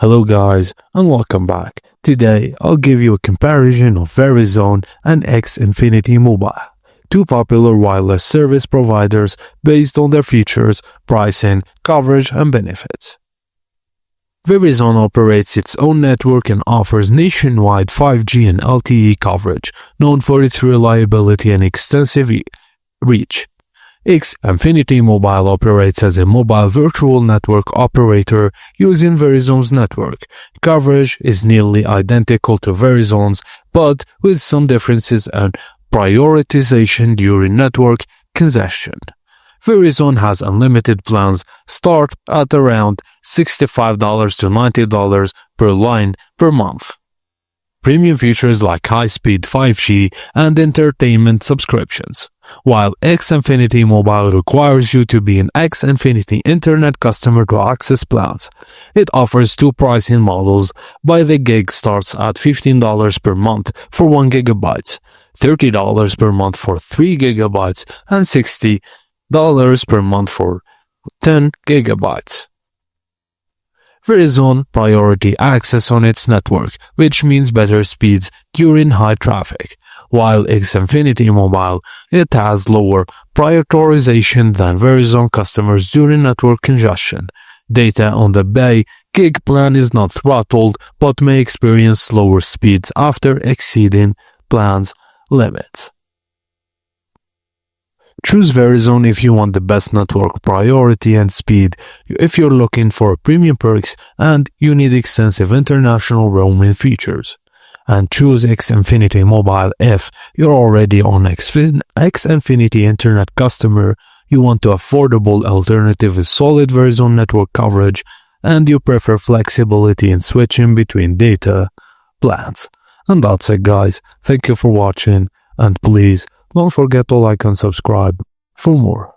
Hello guys and welcome back. Today I'll give you a comparison of Verizon and Xfinity Mobile, two popular wireless service providers based on their features, pricing, coverage and benefits. Verizon operates its own network and offers nationwide 5G and LTE coverage, known for its reliability and extensive reach. Xfinity Mobile operates as a mobile virtual network operator using Verizon's network. Coverage is nearly identical to Verizon's, but with some differences and prioritization during network congestion. Verizon has unlimited plans start at around $65 to $90 per line per month. Premium features like high-speed 5G and entertainment subscriptions, while Xfinity Mobile requires you to be an Xfinity Internet customer to access plans. It offers two pricing models. By the gig starts at $15 per month for 1 GB, $30 per month for 3 GB, and $60 per month for 10 GB. Verizon priority access on its network, which means better speeds during high traffic, while Xfinity Mobile, it has lower prioritization than Verizon customers during network congestion. Data on the Bay gig plan is not throttled but may experience slower speeds after exceeding plan's limits. Choose Verizon if you want the best network priority and speed, if you're looking for premium perks, and you need extensive international roaming features. And choose Xfinity Mobile if you're already an Xfinity Internet customer, you want an affordable alternative with solid Verizon network coverage, and you prefer flexibility in switching between data plans. And that's it guys, thank you for watching, and please don't forget to like and subscribe for more.